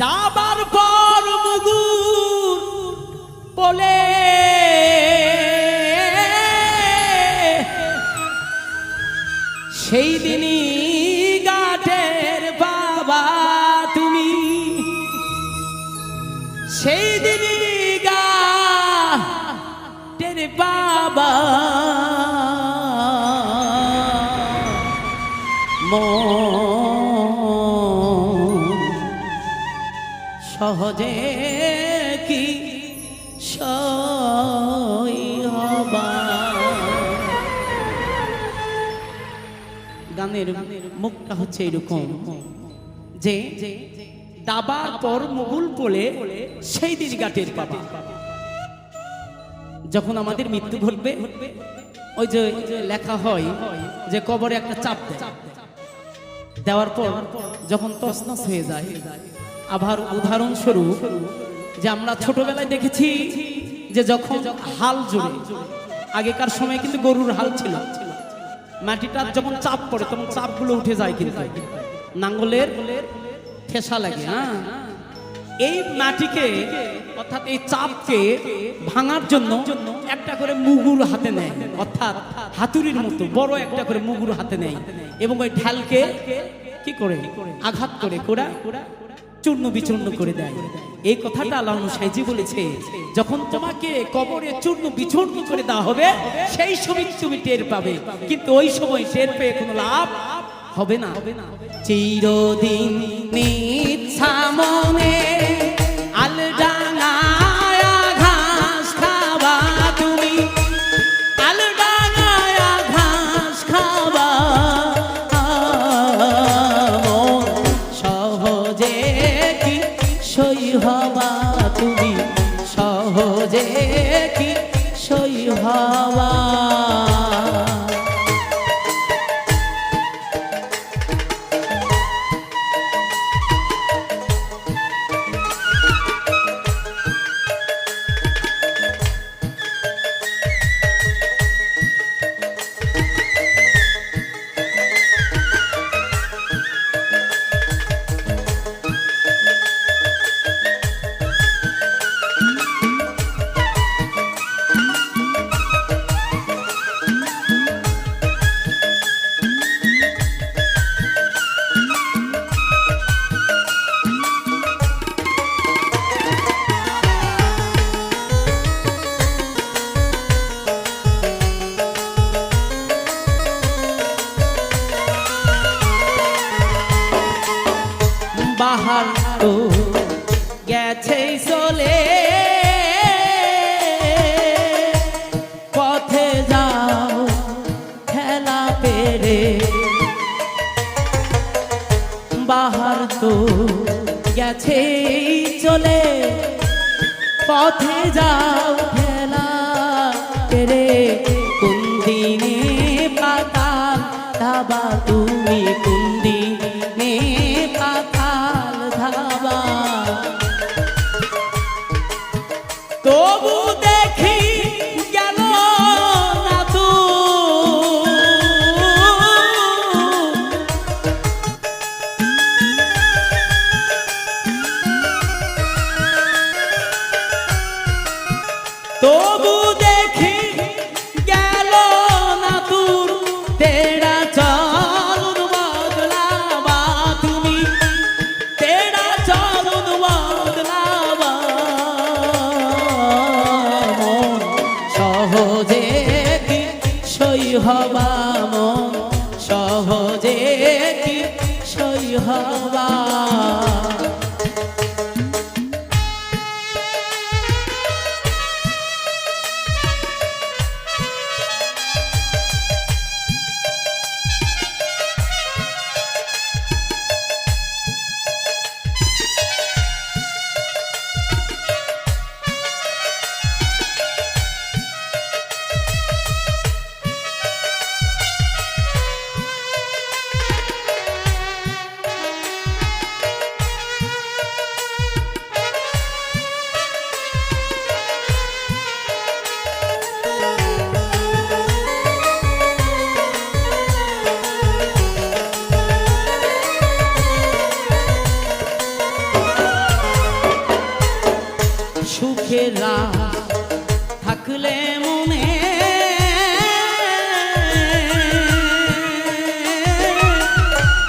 দাবার পর মুগুর বলে সেই দিনই গাটের বাবা তুমি, সেই দিনই গাটের বাবা সহজে কি সই হবা। গানের মুখটা হচ্ছে এরকম যে দাবার পর মুগুল পড়ে সেই দিন গাটের বাবা। যখন আমাদের মৃত্যু ঘটবে ওই যে লেখা হয় যে কবরে একটা চাপ দেওয়ার পর যখন তছনছ হয়ে যায়, আবার উদাহরণস্বরূপ যে আমরা ছোটবেলায় দেখেছি যে যখন হাল জোড়ে, আগেকার সময় কিন্তু গরুর হাল ছিল, মাটিটা যখন চাপ পড়ে তখন চাপগুলো উঠে যায়, কিন্তু নাঙ্গলের ঠেসা লাগে। হ্যাঁ, এই মাটিকে অর্থাৎ এই চাপকে ভাঙার জন্য একটা করে মুগুর হাতে নেয়, অর্থাৎ হাতুড়ির মতো বড় একটা করে মুগুর হাতে নেয় এবং ওই ঢালকে কি করে আঘাত করে কোড়া চূর্ণ বিচূর্ণ করে দেয়। এই কথাটা আল্লাহ সাইজি বলেছে, যখন তোমাকে কবরে চূর্ণ বিচূর্ণ করে দেওয়া হবে সেই সময় তুমি টের পাবে, কিন্তু ওই সময় টের পেয়ে কোনো লাভ হবে না। চিরদিন নিচ্ছা মনে আলডাঙায় ঘাস খাবা তুমি, আলডাঙায় ঘাস খাবা সহজে কি সই হবা তুমি, সহজে কি সই হবা। বাহার তো গেছে চলে, পথে যাও খেলা পেরে, বাহার তো গেছে চলে, পথে যাও খেলা পেরে, কোন দিনে পাতাল ধাবা তুমি, কোন দিনে পাতাল ধাবা। তবু দেখি গেল না তো তবু দেখি গেল না তোর তেরা চলন বদলাবা তুমি, তেরা চলন বদলাবা মন সহজে কি সই হবা, মন সহজে কি সই হবা। সুখের রাত থাকলে মনে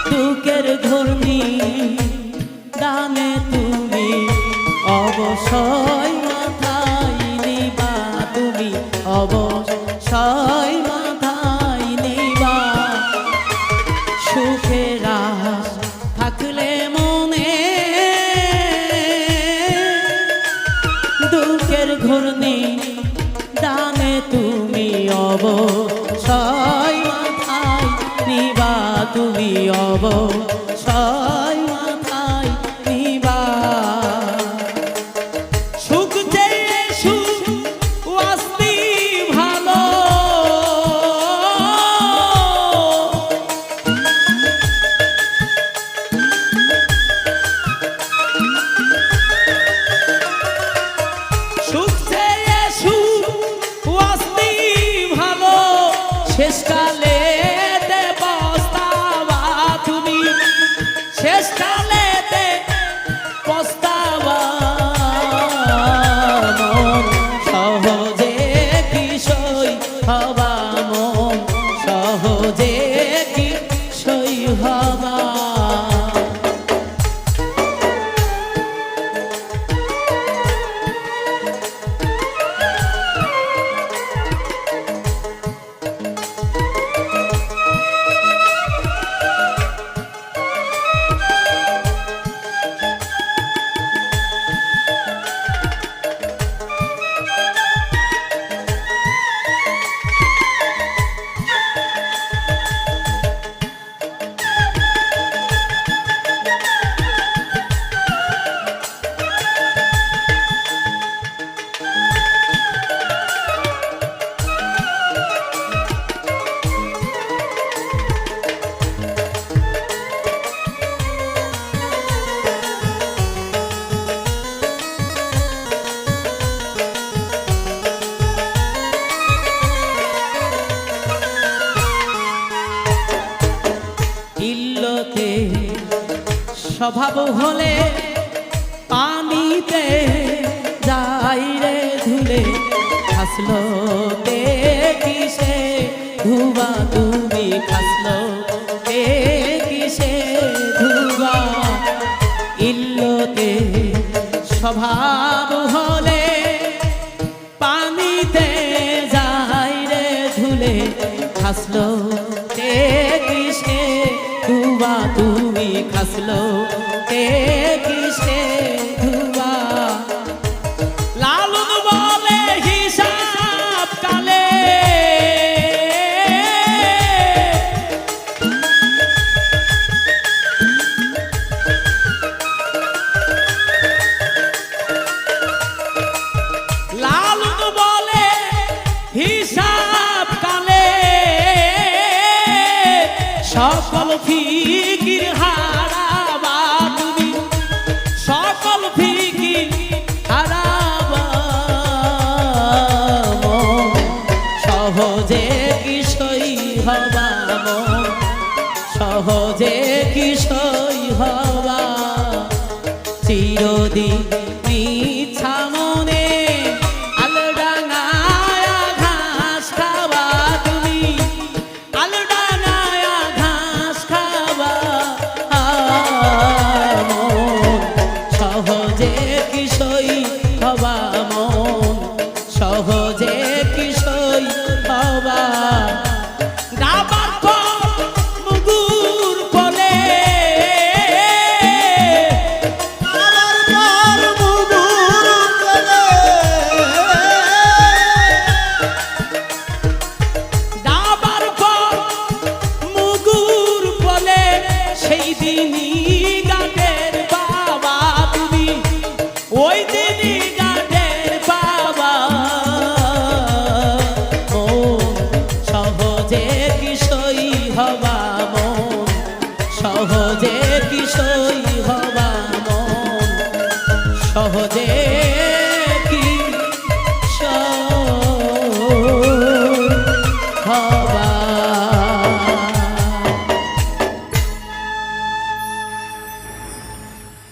দুঃখের ঘূর্ণি দানে তুমি অবশ্যই মাথায় নিবা, তুমি অবশ্যই মাথায় নিবা। সুখের রাত থাকলে মনে দুঃখের ঘূর্ণি দানে তুমি অবশ্যই মাথায় নিবা, তুমি অবশ্যই মাথায় নিবা। সুখ চেয়ে সুখ আসতি ভালো, সুখ চেয়ে সুখ আসতি ভালো, শেষকালে পস্তাবা তুমি, শেষকালেতে পস্তাবা। মন সহজে কি সই হবা, মন সহজে কি সই হবা। ইল্লতে স্বভাব হলে পানিতে যাই রে ধুলে, খাসলো তে কিসে ধুবা তুমি, খাসলো তে কিসে ধুবা। ইল্লতে স্বভাব হলে পানিতে যাই রে ধুলে, খাসলো তে কিসে ধুবা তুমি, খাসলো তে কিসে ধুবা। লালন বলে হিসাব কালে, লালন বলে হিসাব কালে, সকল ফিকির হারাবা তুমি, সকল ফিকির হারাবা। মন সহজে কি সই হবা, মন সহজে কি সই হবা। চিরদিন মিছা মনে আলডাঙায়া ঘাস খাবা তুমি, আলডাঙায়া ঘাস খাবা। মন সহজে কি সই হবা, মন সহজে কি সই হবা। গাবার পর মুগুর পলে, গাবার পর মুগুর পলে, সেই দিনই গাটের বাবা তুমি, ওই দিনই গাটের বাবা। মন সহজে কি সই হবা, মন সহজে কি সই হবা, মন সহজে